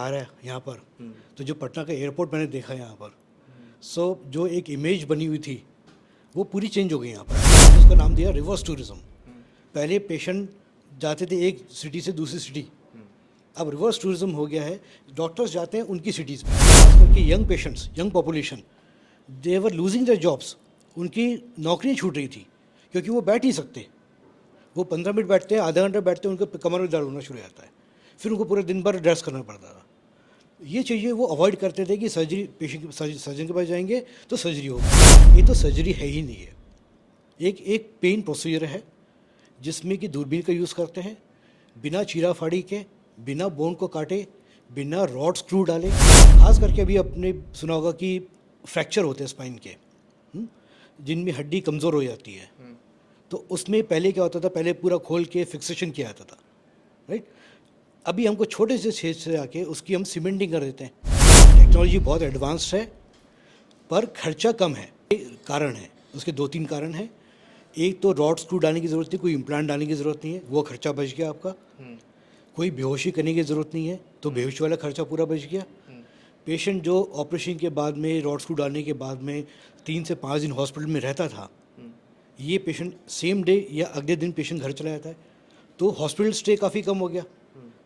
आ रहा है यहाँ पर, तो जो पटना का एयरपोर्ट मैंने देखा यहाँ पर, सो जो एक इमेज बनी हुई थी वो पूरी चेंज हो गई यहाँ पर। उसका नाम दिया रिवर्स टूरिज्म। पहले पेशेंट जाते थे एक सिटी से दूसरी सिटी, अब रिवर्स टूरिज्म हो गया है। डॉक्टर्स जाते हैं उनकी सिटीज़ में, क्योंकि young patients, young population, they were losing their jobs. उनकी नौकरियाँ छूट रही थी क्योंकि वो बैठ नहीं सकते। वो 15 मिनट बैठते हैं, आधा घंटा बैठते हैं, उनके कमर में दर्द होना शुरू हो जाता है, फिर उनको पूरे दिन भर रेस्ट करना पड़ता था। ये चीज़ें वो अवॉइड करते थे कि सर्जरी, पेशेंट सर्जन के पास जाएंगे तो सर्जरी होगी। ये तो सर्जरी है ही नहीं है, एक पेन प्रोसीजर है जिसमें कि दूरबीन का यूज़ करते हैं, बिना चीरा फाड़ी के, बिना बोन को काटे, बिना रॉड स्क्रू डाले। खास करके अभी आपने सुना होगा कि फ्रैक्चर होते हैं स्पाइन के, जिनमें हड्डी कमज़ोर हो जाती है, तो उसमें पहले क्या होता था, पहले पूरा खोल के फिक्सेशन किया जाता था, राइट। अभी हमको छोटे से छेद से आके उसकी हम सीमेंटिंग कर देते हैं। टेक्नोलॉजी बहुत एडवांस्ड है पर खर्चा कम है। कारण है उसके 2-3 कारण हैं। एक तो रॉड स्क्रू डालने की ज़रूरत नहीं, कोई इम्प्लांट डालने की ज़रूरत नहीं है, वो खर्चा बच गया आपका। कोई बेहोशी करने की ज़रूरत नहीं है, तो बेहोशी वाला खर्चा पूरा बच गया। पेशेंट जो ऑपरेशन के बाद में, रॉड स्क्रू डालने के बाद में 3 से 5 दिन हॉस्पिटल में रहता था, ये पेशेंट सेम डे या अगले दिन पेशेंट घर चला जाता है, तो हॉस्पिटल स्टे काफ़ी कम हो गया।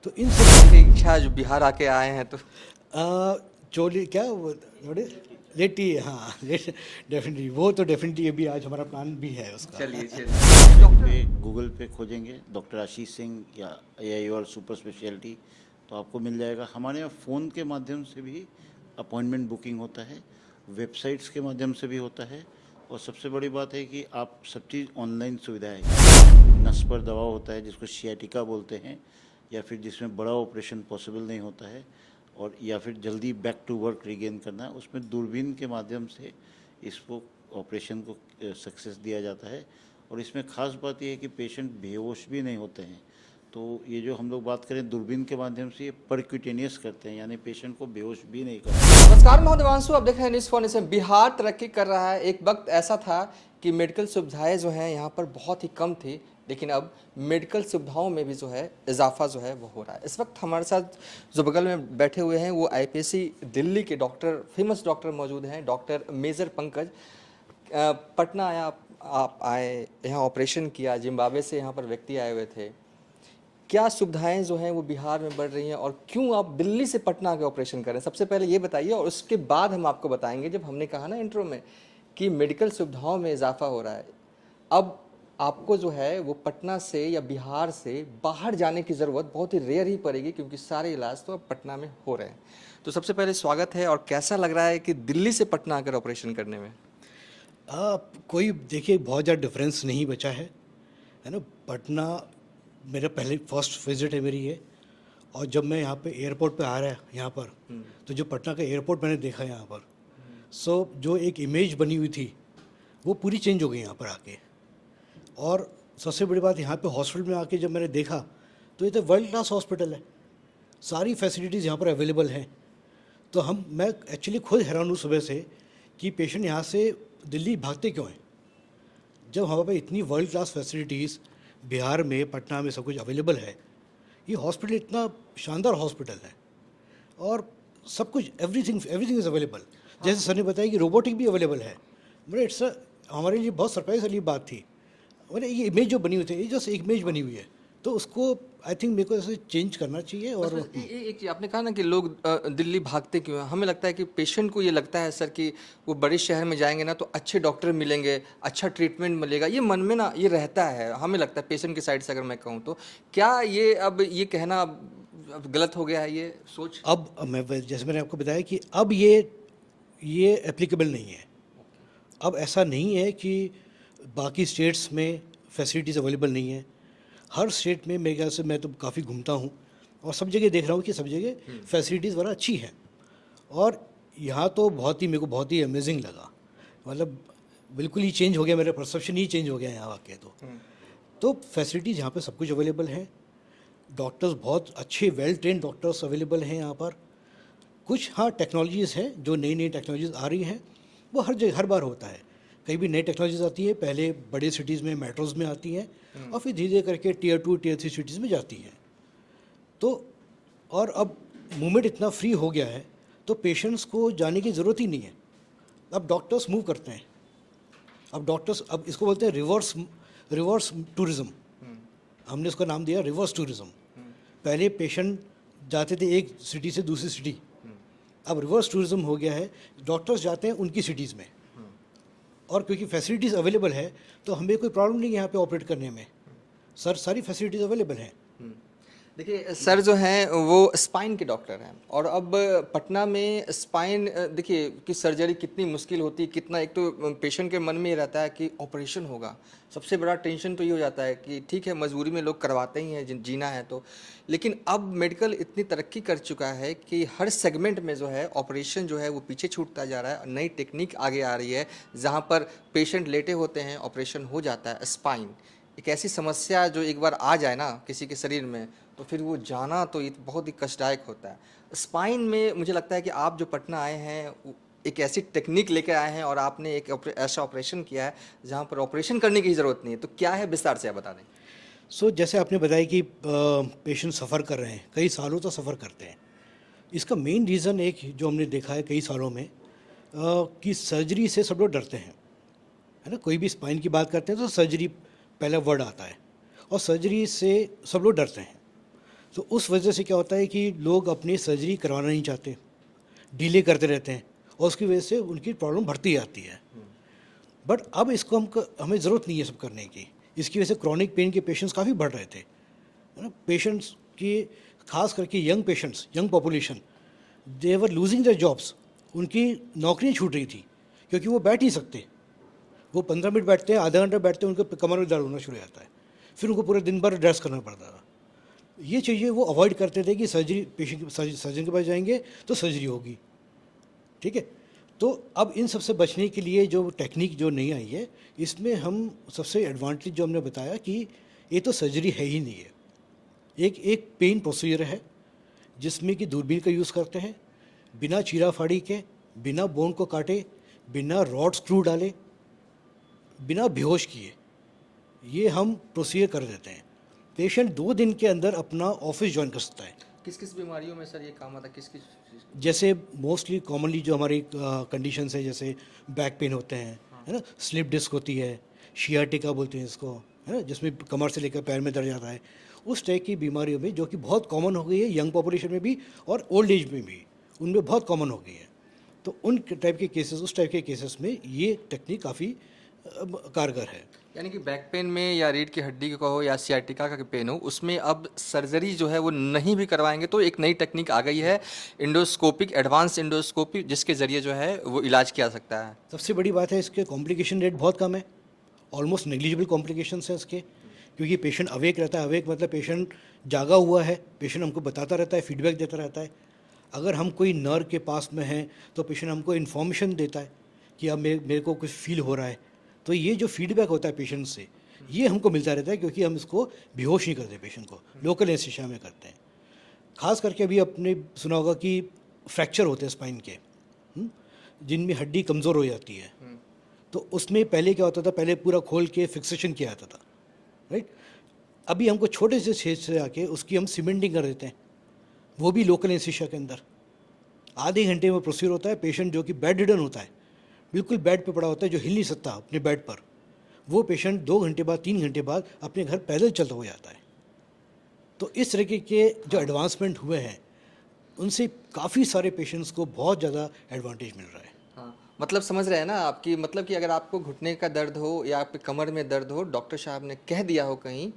तो इन सब की इच्छा जो बिहार आके आए हैं तो चोली क्या वो थोड़े लेटी है, हाँ डेफिनेटली, वो तो डेफिनेटली अभी आज हमारा प्लान भी है उसका। चलिए पे गूगल पे खोजेंगे डॉक्टर आशीष सिंह या AIOL सुपर स्पेशलिटी, तो आपको मिल जाएगा। हमारे यहाँ फ़ोन के माध्यम से भी अपॉइंटमेंट बुकिंग होता है, वेबसाइट्स के माध्यम से भी होता है, और सबसे बड़ी बात है कि आप सब चीज़ ऑनलाइन सुविधा है। नस पर दवा होता है जिसको सियाटिका बोलते हैं, या फिर जिसमें बड़ा ऑपरेशन पॉसिबल नहीं होता है, और या फिर जल्दी बैक टू वर्क रिगेन करना है, उसमें दूरबीन के माध्यम से इसको ऑपरेशन को सक्सेस दिया जाता है। और इसमें खास बात यह है कि पेशेंट बेहोश भी नहीं होते हैं। तो ये जो हम लोग बात करें दूरबीन के माध्यम से, ये परक्यूटेनियस करते हैं, यानी पेशेंट को बेहोश भी नहीं करते। नमस्कार, मैं देवांशु, आप देख रहे हैं न्यूज़ फाउंडेशन। बिहार तरक्की कर रहा है। एक वक्त ऐसा था कि मेडिकल सुविधाएं जो हैं यहाँ पर बहुत ही कम थी, लेकिन अब मेडिकल सुविधाओं में भी जो है इजाफा जो है वो हो रहा है। इस वक्त हमारे साथ जो बगल में बैठे हुए हैं वो IPSC दिल्ली के डॉक्टर, फेमस डॉक्टर मौजूद हैं, डॉक्टर मेजर पंकज। पटना आया, आप आए, यहाँ ऑपरेशन किया, जिम्बाब्वे से यहाँ पर व्यक्ति आए हुए थे। क्या सुविधाएं जो हैं वो बिहार में बढ़ रही हैं और क्यों आप दिल्ली से पटना आके ऑपरेशन कर रहे हैं, सबसे पहले ये बताइए, और उसके बाद हम आपको बताएंगे, जब हमने कहा ना इंट्रो में कि मेडिकल सुविधाओं में इजाफा हो रहा है, अब आपको जो है वो पटना से या बिहार से बाहर जाने की ज़रूरत बहुत ही रेयर ही पड़ेगी, क्योंकि सारे इलाज तो अब पटना में हो रहे हैं। तो सबसे पहले स्वागत है, और कैसा लग रहा है कि दिल्ली से पटना आकर ऑपरेशन करने में? कोई देखिए बहुत ज़्यादा डिफरेंस नहीं बचा है ना। पटना मेरा पहले फर्स्ट विजिट है मेरी ये, और जब मैं यहाँ पे एयरपोर्ट पे आ रहा है यहाँ पर, तो जो पटना का एयरपोर्ट मैंने देखा यहाँ पर, सो जो एक इमेज बनी हुई थी वो पूरी चेंज हो गई यहाँ पर आके। और सबसे बड़ी बात, यहाँ पे हॉस्पिटल में आके जब मैंने देखा तो ये तो वर्ल्ड क्लास हॉस्पिटल है, सारी फैसिलिटीज़ यहाँ पर अवेलेबल हैं। तो मैं एक्चुअली खुद हैरान हूँ सुबह से कि पेशेंट यहाँ से दिल्ली भागते क्यों हैं, जब हमारे पास इतनी वर्ल्ड क्लास फैसिलिटीज़ बिहार में, पटना में सब कुछ अवेलेबल है। ये हॉस्पिटल इतना शानदार हॉस्पिटल है और सब कुछ, एवरीथिंग इज़ अवेलेबल। जैसे सर ने बताया कि रोबोटिक भी अवेलेबल है। मतलब इट्स हमारे लिए बहुत सरप्राइज वाली बात थी। मतलब ये इमेज जो बनी हुई थी, ये जस्ट एक इमेज बनी हुई है, तो उसको आई थिंक मेरे को ऐसे चेंज करना चाहिए। और एक चीज़ आपने कहा ना कि लोग दिल्ली भागते क्यों हैं, हमें लगता है कि पेशेंट को ये लगता है सर कि वो बड़े शहर में जाएंगे ना तो अच्छे डॉक्टर मिलेंगे, अच्छा ट्रीटमेंट मिलेगा, ये मन में ना ये रहता है, हमें लगता है पेशेंट की साइड से अगर मैं कहूँ तो। क्या ये अब ये कहना अब गलत हो गया है, ये सोच? अब मैं, जैसे मैंने आपको बताया कि अब ये एप्लीकेबल नहीं है। अब ऐसा नहीं है कि बाकी स्टेट्स में फैसिलिटीज़ अवेलेबल नहीं है। हर स्टेट में मेरे ख्याल से, मैं तो काफ़ी घूमता हूँ और सब जगह देख रहा हूँ कि सब जगह फैसिलिटीज़ बड़ा अच्छी हैं। और यहाँ तो मेरे को बहुत ही अमेजिंग लगा। मतलब बिल्कुल ही चेंज हो गया, मेरा परसेप्शन ही चेंज हो गया यहाँ आके। तो फैसिलिटीज़ यहाँ पे सब कुछ अवेलेबल हैं। डॉक्टर्स बहुत अच्छे, वेल ट्रेंड डॉक्टर्स अवेलेबल हैं यहाँ पर। कुछ हाँ टेक्नोलॉजीज़ हैं, जो नई टेक्नोलॉजीज़ आ रही हैं, वो हर जगह हर बार होता है। कहीं भी नई टेक्नोलॉजीज आती है, पहले बड़े सिटीज़ में, मेट्रोज़ में आती हैं, और फिर धीरे धीरे करके Tier 2 Tier 3 सिटीज़ में जाती हैं। तो और अब मूवमेंट इतना फ्री हो गया है तो पेशेंट्स को जाने की ज़रूरत ही नहीं है। अब डॉक्टर्स मूव करते हैं, अब इसको बोलते हैं रिवर्स टूरिज़्म। हमने इसका नाम दिया रिवर्स टूरिज़्म। पहले पेशेंट जाते थे एक सिटी से दूसरी सिटी, अब रिवर्स टूरिज़्म हो गया है, डॉक्टर्स जाते हैं उनकी सिटीज़ में, और क्योंकि फैसिलिटीज़ अवेलेबल है तो हमें कोई प्रॉब्लम नहीं है यहाँ पे ऑपरेट करने में। सर सारी फैसिलिटीज़ अवेलेबल हैं। देखिए सर जो हैं वो स्पाइन के डॉक्टर हैं, और अब पटना में स्पाइन देखिए कि सर्जरी कितनी मुश्किल होती है, कितना, एक तो पेशेंट के मन में ये रहता है कि ऑपरेशन होगा, सबसे बड़ा टेंशन तो ये हो जाता है कि ठीक है मजबूरी में लोग करवाते ही हैं, जीना है तो। लेकिन अब मेडिकल इतनी तरक्की कर चुका है कि हर सेगमेंट में जो है ऑपरेशन जो है वो पीछे छूटता जा रहा है, नई टेक्निक आगे आ रही है जहाँ पर पेशेंट लेटे होते हैं, ऑपरेशन हो जाता है। स्पाइन एक ऐसी समस्या जो एक बार आ जाए ना किसी के शरीर में तो फिर वो जाना तो ये बहुत ही कष्टदायक होता है। स्पाइन में मुझे लगता है कि आप जो पटना आए हैं एक ऐसी टेक्निक लेकर आए हैं और आपने एक ऐसा ऑपरेशन किया है जहाँ पर ऑपरेशन करने की ज़रूरत नहीं है, तो क्या है विस्तार से आप बता दें। सो जैसे आपने बताया कि पेशेंट सफ़र कर रहे हैं, कई सालों तक सफ़र करते हैं। इसका मेन रीज़न एक जो हमने देखा है कई सालों में कि सर्जरी से सब लोग डरते हैं, है ना। कोई भी स्पाइन की बात करते हैं तो सर्जरी पहला वर्ड आता है, और सर्जरी से सब लोग डरते हैं। तो उस वजह से क्या होता है कि लोग अपनी सर्जरी करवाना नहीं चाहते, डिले करते रहते हैं, और उसकी वजह से उनकी प्रॉब्लम बढ़ती जाती है। बट अब इसको हमें ज़रूरत नहीं है सब करने की। इसकी वजह से क्रॉनिक पेन के पेशेंट्स काफ़ी बढ़ रहे थे, है ना। पेशेंट्स की खास करके young patients, young population, they were losing their jobs. उनकी नौकरियाँ छूट रही थी क्योंकि वो बैठ नहीं सकते। वो 15 मिनट बैठते हैं, आधा घंटा बैठते हैं, उनके कमर में दर्द होना शुरू हो जाता है, फिर उनको पूरे दिन भर रेस्ट करना पड़ता था। ये चीज़ें वो अवॉइड करते थे कि सर्जन के पास जाएंगे तो सर्जरी होगी, ठीक है। तो अब इन सबसे बचने के लिए जो टेक्निक जो नई आई है, इसमें हम सबसे एडवांटेज जो हमने बताया कि ये तो सर्जरी है ही नहीं है, एक पेन प्रोसीजर है जिसमें कि दूरबीन का यूज़ करते हैं, बिना चीरा फाड़ी के, बिना बोन को काटे, बिना रॉड स्क्रू डाले, बिना बेहोश किए, ये हम प्रोसीजर कर देते हैं। पेशेंट 2 दिन के अंदर अपना ऑफिस ज्वाइन कर सकता है। किस किस बीमारियों में सर ये काम आता है, किस किस जैसे मोस्टली कॉमनली जो हमारी कंडीशंस है, जैसे बैक पेन होते हैं, है ना, स्लिप डिस्क होती है, शियाटिका बोलते हैं इसको, है ना, जिसमें कमर से लेकर पैर में दर्द जाता है, उस टाइप की बीमारियों में जो कि बहुत कॉमन हो गई है यंग पॉपुलेशन में भी और ओल्ड एज में भी, उनमें बहुत कॉमन हो गई है। तो उन टाइप के केसेस, उस टाइप के केसेस में ये टेक्निक काफ़ी कारगर है। यानी कि बैक पेन में या रीढ़ की हड्डी का हो या सियाटिका का पेन हो, उसमें अब सर्जरी जो है वो नहीं भी करवाएंगे तो एक नई टेक्निक आ गई है, इंडोस्कोपिक, एडवांस इंडोस्कोपी, जिसके ज़रिए जो है वो इलाज किया सकता है। सबसे बड़ी बात है इसके कॉम्प्लिकेशन रेट बहुत कम है, ऑलमोस्ट नेग्लिजिबल कॉम्प्लिकेशंस हैं इसके, क्योंकि पेशेंट अवेक रहता है। अवेक मतलब पेशेंट जागा हुआ है, पेशेंट हमको बताता रहता है, फीडबैक देता रहता है। अगर हम कोई नर्व के पास में हैं तो पेशेंट हमको इन्फॉर्मेशन देता है कि अब मेरे को कुछ फील हो रहा है। तो ये जो फीडबैक होता है पेशेंट से, ये हमको मिलता रहता है, क्योंकि हम इसको बेहोश नहीं करते पेशेंट को, लोकल एनेस्थीसिया में करते हैं। खास करके अभी आपने सुना होगा कि फ्रैक्चर होते हैं स्पाइन के, जिनमें हड्डी कमज़ोर हो जाती है, तो उसमें पहले क्या होता था, पहले पूरा खोल के फिक्सेशन किया जाता था, राइट। अभी हमको छोटे से छेद से आके उसकी हम सीमेंटिंग कर देते हैं, वो भी लोकल एनेस्थीसिया के अंदर। आधे घंटे में प्रोसीजर होता है। पेशेंट जो कि बेड रिडन होता है, बिल्कुल बेड पे पड़ा होता है, जो हिल नहीं सकता अपने बेड पर, वो पेशेंट 2 घंटे बाद, 3 घंटे बाद अपने घर पैदल चलता हो जाता है। तो इस तरीके के जो एडवांसमेंट हुए हैं, उनसे काफ़ी सारे पेशेंट्स को बहुत ज़्यादा एडवांटेज मिल रहा है। हाँ, मतलब समझ रहे हैं ना आपकी, मतलब कि अगर आपको घुटने का दर्द हो या आपके कमर में दर्द हो, डॉक्टर साहब ने कह दिया हो कहीं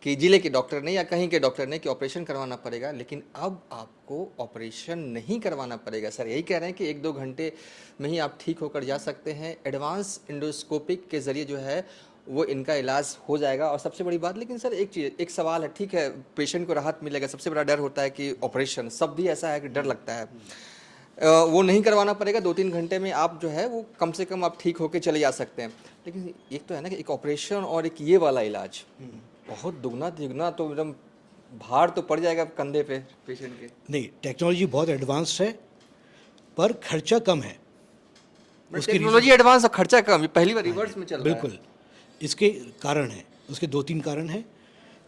कि जिले के डॉक्टर ने या कहीं के डॉक्टर ने कि ऑपरेशन करवाना पड़ेगा, लेकिन अब आपको ऑपरेशन नहीं करवाना पड़ेगा। सर यही कह रहे हैं कि 1-2 घंटे में ही आप ठीक होकर जा सकते हैं। एडवांस इंडोस्कोपिक के ज़रिए जो है वो इनका इलाज हो जाएगा। और सबसे बड़ी बात, लेकिन सर एक सवाल है, ठीक है पेशेंट को राहत मिलेगा, सबसे बड़ा डर होता है कि ऑपरेशन, सब भी ऐसा है कि डर लगता है, वो नहीं करवाना पड़ेगा। 2-3 घंटे में आप जो है वो कम से कम आप ठीक होकर चले जा सकते हैं। लेकिन एक तो है ना कि एक ऑपरेशन और एक ये वाला इलाज, बहुत दुगना तिगुना तो एकदम भार तो पड़ जाएगा कंधे पे पेशेंट के। नहीं, टेक्नोलॉजी बहुत एडवांस्ड है, पर खर्चा कम है। टेक्नोलॉजी एडवांस और खर्चा कम, ये पहली बार रिवर्स में चल रहा है। बिल्कुल, इसके कारण हैं, उसके 2-3 कारण हैं।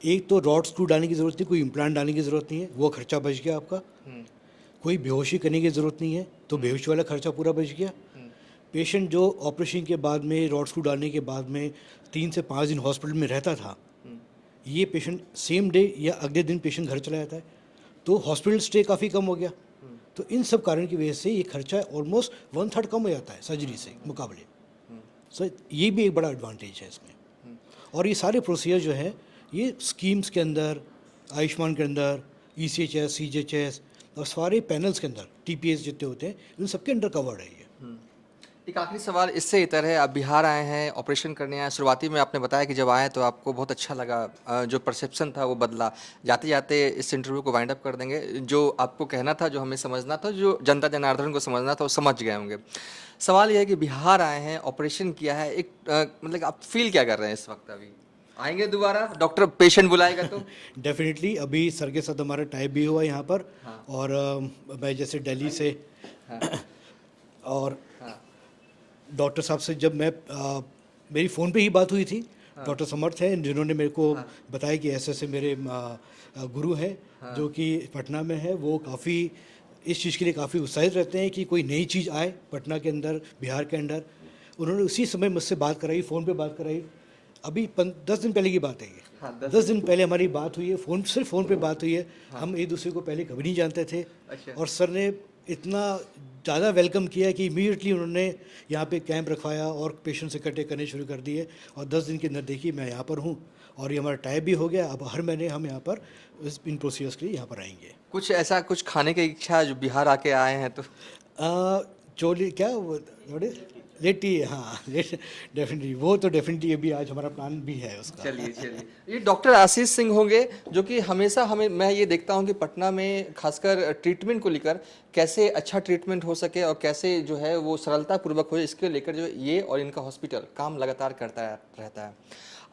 एक तो रॉड स्क्रू डालने की ज़रूरत नहीं, कोई इम्प्लांट डालने की ज़रूरत नहीं है, वो खर्चा बच गया आपका। कोई बेहोशी करने की ज़रूरत नहीं है, तो बेहोशी वाला खर्चा पूरा बच गया। पेशेंट जो ऑपरेशन के बाद में रॉड स्क्रू डालने के बाद में 3 से 5 दिन हॉस्पिटल में रहता था, ये पेशेंट सेम डे या अगले दिन पेशेंट घर चला जाता है, तो हॉस्पिटल स्टे काफ़ी कम हो गया। तो इन सब कारण की वजह से ये खर्चा ऑलमोस्ट 1/3 कम हो जाता है सर्जरी से मुकाबले। सो ये भी एक बड़ा एडवांटेज है इसमें। और ये सारे प्रोसीजर जो है ये स्कीम्स के अंदर, आयुष्मान के अंदर, ECHS, CGHS और सारे पैनल्स के अंदर, TPS जितने होते हैं, उन सबके अंडर कवर्ड है ये। एक आखिरी सवाल इससे इतर है, आप बिहार आए हैं, ऑपरेशन करने आए, शुरुआती में आपने बताया कि जब आए तो आपको बहुत अच्छा लगा, जो परसेप्शन था वो बदला। जाते जाते इस इंटरव्यू को वाइंड अप कर देंगे। जो आपको कहना था, जो हमें समझना था, जो जनता जनार्दन को समझना था, वो समझ गए होंगे। सवाल ये है कि बिहार आए हैं, ऑपरेशन किया है, एक मतलब आप फील क्या कर रहे हैं इस वक्त? अभी आएंगे दोबारा, डॉक्टर पेशेंट बुलाएगा तो? डेफिनेटली अभी सर के साथ हमारा टाइप भी हुआ यहाँ पर। हाँ। और मैं जैसे दिल्ली से और डॉक्टर साहब से जब मैं मेरी फ़ोन पे ही बात हुई थी। डॉक्टर समर्थ हैं जिन्होंने मेरे को बताया कि ऐसे ऐसे मेरे गुरु हैं जो कि पटना में है, वो काफ़ी इस चीज़ के लिए काफ़ी उत्साहित रहते हैं कि कोई नई चीज़ आए पटना के अंदर, बिहार के अंदर। उन्होंने उसी समय मुझसे बात कराई, फ़ोन पे बात कराई। अभी 10 दिन पहले की बात है ये। हाँ, 10 दिन पहले हमारी बात हुई है, सिर्फ फ़ोन पे बात हुई है। हम एक दूसरे को पहले कभी नहीं जानते थे। अच्छा। और सर ने इतना ज़्यादा वेलकम किया कि इमीडिएटली उन्होंने यहाँ पे कैंप रखवाया और पेशेंट से इकट्ठे करने शुरू कर दिए। और 10 दिन के अंदर देखिए मैं यहाँ पर हूँ और ये हमारा टाइप भी हो गया। अब हर महीने हम यहाँ पर इन प्रोसीजर्स के लिए यहाँ पर आएंगे। कुछ ऐसा कुछ खाने की इच्छा जो बिहार आके आए हैं तो? चोली क्या वो थोड़ी लेटी, हाँ डेफिनेटली, वो तो डेफिनेटली अभी आज हमारा प्लान भी है उसका। चलिए ये डॉक्टर आशीष सिंह होंगे जो कि हमेशा मैं ये देखता हूँ कि पटना में खासकर ट्रीटमेंट को लेकर कैसे अच्छा ट्रीटमेंट हो सके और कैसे जो है वो सरलता पूर्वक हो, इसके लेकर जो ये और इनका हॉस्पिटल काम लगातार करता रहता है।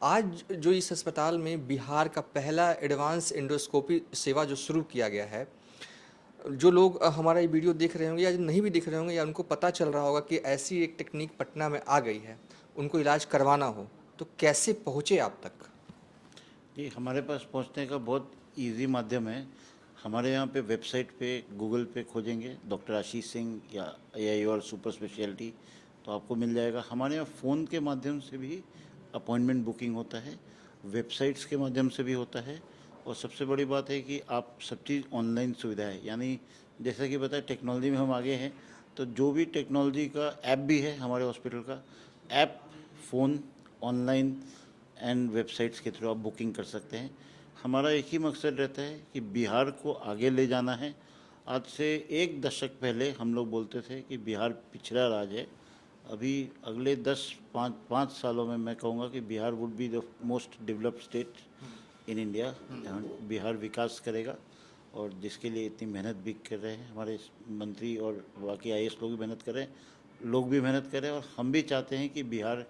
आज जो इस अस्पताल में बिहार का पहला एडवांस एंडोस्कोपी सेवा जो शुरू किया गया है, जो लोग हमारा ये वीडियो देख रहे होंगे या जो नहीं भी देख रहे होंगे, या उनको पता चल रहा होगा कि ऐसी एक टेक्निक पटना में आ गई है, उनको इलाज करवाना हो तो कैसे पहुँचे आप तक? ये हमारे पास पहुंचने का बहुत इजी माध्यम है। हमारे यहाँ पे वेबसाइट पे गूगल पे खोजेंगे डॉक्टर आशीष सिंह या AIOL सुपर स्पेशलिटी, तो आपको मिल जाएगा। हमारे यहाँ फ़ोन के माध्यम से भी अपॉइंटमेंट बुकिंग होता है, वेबसाइट्स के माध्यम से भी होता है। और सबसे बड़ी बात है कि आप सब चीज़ ऑनलाइन सुविधा है, यानी जैसा कि बताया टेक्नोलॉजी में हम आगे हैं, तो जो भी टेक्नोलॉजी का ऐप भी है हमारे हॉस्पिटल का app, phone, online and websites के थ्रू आप बुकिंग कर सकते हैं। हमारा एक ही मकसद रहता है कि बिहार को आगे ले जाना है। आज से 1 दशक पहले हम लोग बोलते थे कि बिहार पिछड़ा राज्य है। अभी अगले 5 सालों में मैं कहूँगा कि Bihar would be the most developed state in India. Bihar विकास करेगा और जिसके लिए इतनी मेहनत भी कर रहे हैं हमारे मंत्री और बाकी IAS लोग भी मेहनत कर रहे हैं, लोग भी मेहनत कर रहे हैं। और हम भी चाहते हैं कि बिहार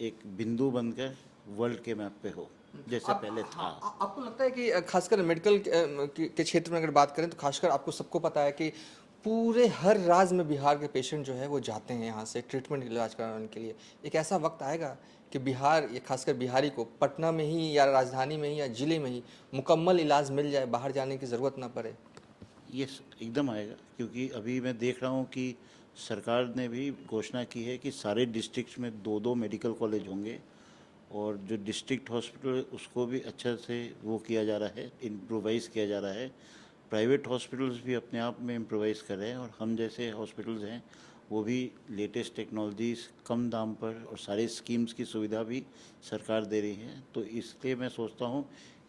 एक बिंदु बनकर वर्ल्ड के मैप पे हो जैसे पहले था। आपको लगता है कि खासकर मेडिकल के क्षेत्र में अगर बात करें तो खासकर आपको सबको पता है कि पूरे हर राज्य में बिहार के पेशेंट जो है वो जाते हैं यहाँ से ट्रीटमेंट इलाज कराने के लिए। एक ऐसा वक्त आएगा कि बिहार, ये खासकर बिहारी को पटना में ही या राजधानी में ही या ज़िले में ही मुकम्मल इलाज मिल जाए, बाहर जाने की ज़रूरत ना पड़े? ये एकदम आएगा, क्योंकि अभी मैं देख रहा हूँ कि सरकार ने भी घोषणा की है कि सारे डिस्ट्रिक्ट्स में 2-2 मेडिकल कॉलेज होंगे और जो डिस्ट्रिक्ट हॉस्पिटल उसको भी अच्छा से वो किया जा रहा है, इम्प्रोवाइज़ किया जा रहा है। प्राइवेट हॉस्पिटल्स भी अपने आप में इम्प्रोवाइज़ कर रहे हैं और हम जैसे हॉस्पिटल्स हैं वो भी लेटेस्ट टेक्नोलॉजीज़ कम दाम पर और सारे स्कीम्स की सुविधा भी सरकार दे रही है। तो इसलिए मैं सोचता हूँ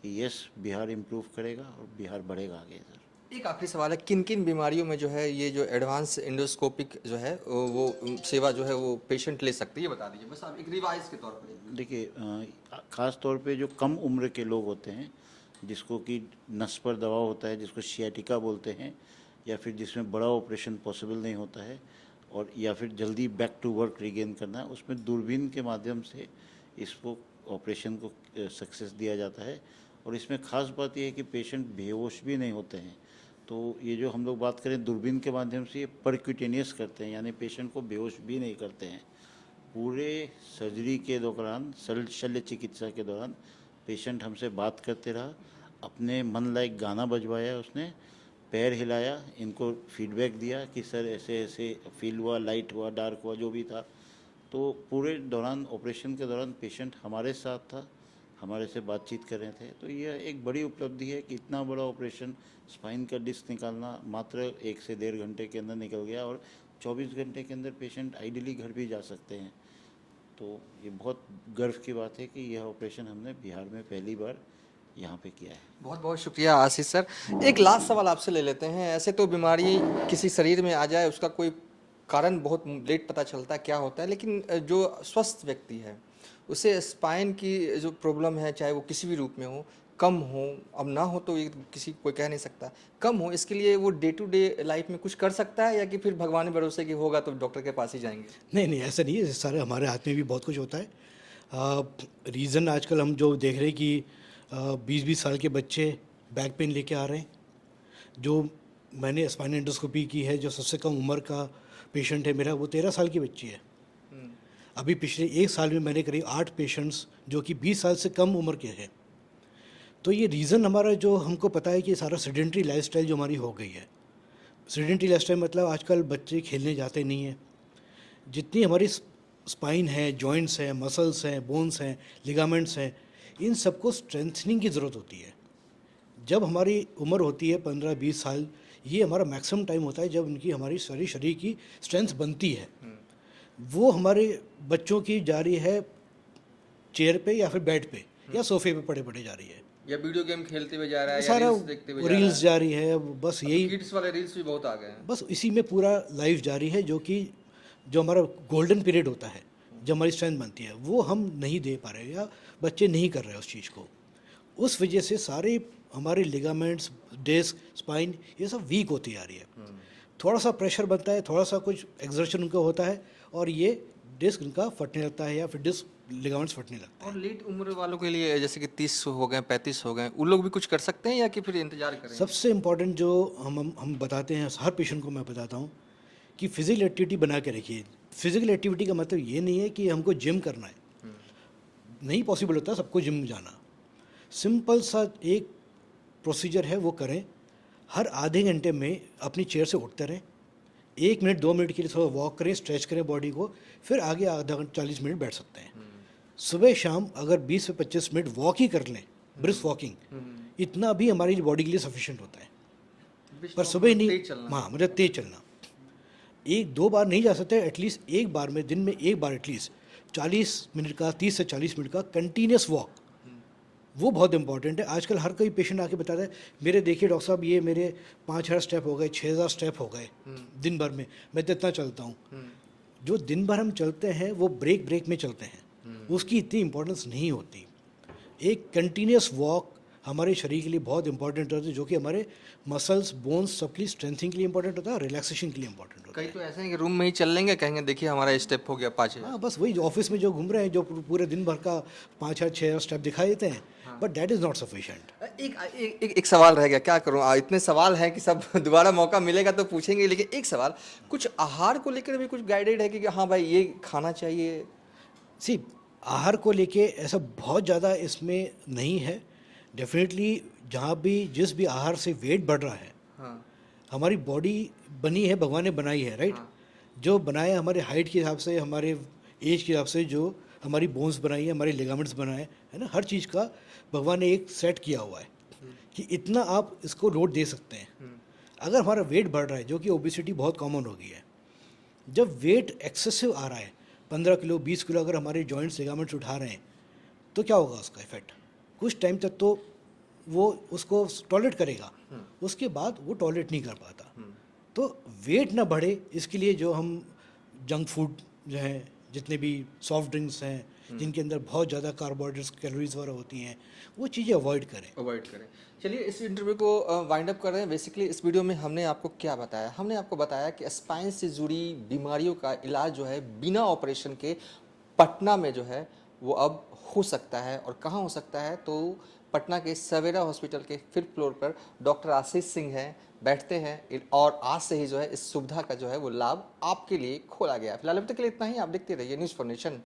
कि यस, बिहार इम्प्रूव करेगा और बिहार बढ़ेगा आगे। सर, एक आखिरी सवाल है, किन किन बीमारियों में जो है ये जो एडवांस एंडोस्कोपिक जो है वो सेवा जो है वो पेशेंट ले सकते हैं, ये बता दीजिए बस आप एक रिवाइज के तौर पर। देखिए, ख़ास तौर पे जो कम उम्र के लोग होते हैं, जिसको कि नस पर दबाव होता है, जिसको सियाटिका बोलते हैं, या फिर जिसमें बड़ा ऑपरेशन पॉसिबल नहीं होता है और या फिर जल्दी बैक टू वर्क रिगेन करना है, उसमें दूरबीन के माध्यम से इसको ऑपरेशन को सक्सेस दिया जाता है। और इसमें ख़ास बात यह है कि पेशेंट बेहोश भी नहीं होते हैं। तो ये जो हम लोग बात करें दूरबीन के माध्यम से, ये परक्यूटेनियस करते हैं, यानी पेशेंट को बेहोश भी नहीं करते हैं। पूरे सर्जरी के दौरान, शल्य चिकित्सा के दौरान पेशेंट हमसे बात करते रहा, अपने मन लायक गाना बजवाया उसने, पैर हिलाया, इनको फीडबैक दिया कि सर ऐसे ऐसे फील हुआ, लाइट हुआ, डार्क हुआ, जो भी था। तो पूरे दौरान, ऑपरेशन के दौरान पेशेंट हमारे साथ था, हमारे से बातचीत कर रहे थे। तो यह एक बड़ी उपलब्धि है कि इतना बड़ा ऑपरेशन, स्पाइन का डिस्क निकालना मात्र 1 से 1.5 घंटे के अंदर निकल गया, और 24 घंटे के अंदर पेशेंट आइडियली घर भी जा सकते हैं। तो ये बहुत गर्व की बात है कि यह ऑपरेशन हमने बिहार में पहली बार यहाँ पे किया है। बहुत बहुत शुक्रिया आशीष सर। एक लास्ट सवाल आपसे ले लेते हैं। ऐसे तो बीमारी किसी शरीर में आ जाए उसका कोई कारण बहुत लेट पता चलता है क्या होता है, लेकिन जो स्वस्थ व्यक्ति है उसे स्पाइन की जो प्रॉब्लम है, चाहे वो किसी भी रूप में हो, कम हो, अब ना हो तो ये किसी कोई कह नहीं सकता, कम हो, इसके लिए वो डे टू डे लाइफ में कुछ कर सकता है, या कि फिर भगवान के भरोसे कि होगा तो डॉक्टर के पास ही जाएंगे? नहीं नहीं, ऐसा नहीं है, सारे हमारे हाथ में भी बहुत कुछ होता है। रीज़न आजकल हम जो देख रहे हैं कि 20-20 साल के बच्चे बैक पेन लेके आ रहे हैं। जो मैंने स्पाइन एंडोस्कोपी की है, जो सबसे कम उम्र का पेशेंट है मेरा, वो 13 साल की बच्ची है। अभी पिछले 1 साल में मैंने करीब 8 पेशेंट्स जो कि 20 साल से कम उम्र के हैं। तो ये रीज़न हमारा, जो हमको पता है कि सारा सेडेंट्री लाइफस्टाइल जो हमारी हो गई है। सेडेंट्री लाइफस्टाइल मतलब आजकल बच्चे खेलने जाते नहीं हैं। जितनी हमारी स्पाइन है, जॉइंट्स हैं, मसल्स हैं, बोन्स हैं, लिगामेंट्स हैं, इन सबको स्ट्रेंथनिंग की ज़रूरत होती है। जब हमारी उम्र होती है 15-20 साल, ये हमारा मैक्सिमम टाइम होता है जब उनकी हमारी सारी शरीर की स्ट्रेंथ बनती है। वो हमारे बच्चों की जा रही है चेयर पे या फिर बेड पे या सोफे पे पड़े पड़े जा रही है, या वीडियो गेम खेलते हुए जा रहा है, या सारा रील्स देखते हुए रील्स जा रही है। बस यही, किड्स वाले रील्स भी बहुत आ गए हैं। बस इसी में पूरा लाइफ जारी है, जो हमारा गोल्डन पीरियड होता है, जब हमारी स्ट्रेंथ बनती है, वो हम नहीं दे पा रहे या बच्चे नहीं कर रहे उस चीज़ को। उस वजह से सारे हमारे लिगामेंट्स, डिस्क, स्पाइन, ये सब वीक होती आ रही है। थोड़ा सा प्रेशर बनता है, थोड़ा सा कुछ एक्सर्शन उनका होता है, और ये डिस्क उनका फटने लगता है या फिर डिस्क लिगामेंट्स फटने लगता है। और लेट उम्र वालों के लिए, जैसे कि 30 हो गए, 35 हो गए, उन लोग भी कुछ कर सकते हैं या कि फिर इंतजार करें? सबसे इम्पॉर्टेंट जो हम बताते हैं, हर पेशेंट को मैं बताता हूँ कि फिजिकल एक्टिविटी बना के रखिए। फिजिकल एक्टिविटी का मतलब ये नहीं है कि हमको जिम करना है, नहीं पॉसिबल होता सबको जिम जाना। सिंपल सा एक प्रोसीजर है, वो करें। हर आधे घंटे में अपनी चेयर से उठते रहें, 1 मिनट 2 मिनट के लिए थोड़ा वॉक करें, स्ट्रेच करें बॉडी को, फिर आगे आधा घंटा 40 मिनट बैठ सकते हैं। सुबह शाम अगर 20 से 25 मिनट वॉक ही कर लें, ब्रिस्क वॉकिंग, इतना भी हमारी बॉडी के लिए सफिशिएंट होता है। पर सुबह नहीं, हाँ मतलब तेज चलना। 1-2 बार नहीं जा सकते, एटलीस्ट एक बार में, दिन में एक बार एटलीस्ट 40 मिनट का, 30 से 40 मिनट का कंटिन्यूस वॉक, वो बहुत इंपॉर्टेंट है। आजकल हर कोई पेशेंट आके बताता है, मेरे देखिए डॉक्टर साहब, ये मेरे 5000 स्टेप हो गए, 6000 स्टेप हो गए दिन भर में, मैं तो इतना चलता हूँ। जो दिन भर हम चलते हैं वो ब्रेक में चलते हैं, उसकी इतनी इंपॉर्टेंस नहीं होती। एक कंटिन्यूस वॉक हमारे शरीर के लिए बहुत इंपॉर्टेंट होता है, जो कि हमारे मसल्स, बोन्स सबके लिए स्ट्रेंथिंग के लिए इंपॉर्टेंट होता है, रिलैक्सेशन के लिए इंपॉर्टेंट होता है। कई तो ऐसे हैं कि रूम में ही चल लेंगे, कहेंगे देखिए हमारा स्टेप हो गया 5। हाँ, बस वही जो ऑफिस में जो घूम रहे हैं, जो पूरे दिन भर का 5-6 स्टेप दिखाई देते हैं, but that is not sufficient. एक सवाल रह गया, क्या करूं, इतने सवाल हैं कि सब दोबारा मौका मिलेगा तो पूछेंगे, लेकिन एक सवाल, कुछ आहार को लेकर भी कुछ गाइडेड है कि हाँ भाई ये खाना चाहिए? सी, आहार को लेके ऐसा बहुत ज़्यादा इसमें नहीं है। डेफिनेटली जहाँ भी, जिस भी आहार से वेट बढ़ रहा है, हाँ, हमारी बॉडी बनी है, भगवान ने बनाई है, राइट? जो बनाया हमारे हाइट के हिसाब से, हमारे एज के हिसाब से, जो हमारी बोन्स बनाई है, हमारे लिगामेंट्स बनाए है ना, हर चीज़ का भगवान ने एक सेट किया हुआ है कि इतना आप इसको लोड दे सकते हैं। अगर हमारा वेट बढ़ रहा है, जो कि ओबेसिटी बहुत कॉमन हो गई है, जब वेट एक्सेसिव आ रहा है, 15 किलो 20 किलो अगर हमारे जॉइंट्स, लिगामेंट्स उठा रहे हैं, तो क्या होगा उसका इफेक्ट? कुछ टाइम तक तो वो उसको टॉलरेट करेगा, उसके बाद वो टॉलरेट नहीं कर पाता। तो वेट ना बढ़े, इसके लिए जो हम जंक फूड जो है, जितने भी सॉफ्ट ड्रिंक्स हैं जिनके अंदर बहुत ज़्यादा कार्बोहाइड्रेट्स, कैलोरीज वगैरह होती हैं, वो चीज़ें अवॉइड करें। चलिए इस इंटरव्यू को वाइंड अप कर रहे हैं। बेसिकली इस वीडियो में हमने आपको क्या बताया? हमने आपको बताया कि स्पाइन से जुड़ी बीमारियों का इलाज जो है बिना ऑपरेशन के पटना में जो है वो अब हो सकता है। और कहाँ हो सकता है? तो पटना के सवेरा हॉस्पिटल के 5th फ्लोर पर डॉक्टर आशीष सिंह हैं, बैठते हैं, और आज से ही जो है इस सुविधा का जो है वो लाभ आपके लिए खोला गया है। फिलहाल अब तक के लिए इतना ही। आप देखते रहिए न्यूज़ फॉर नेशन।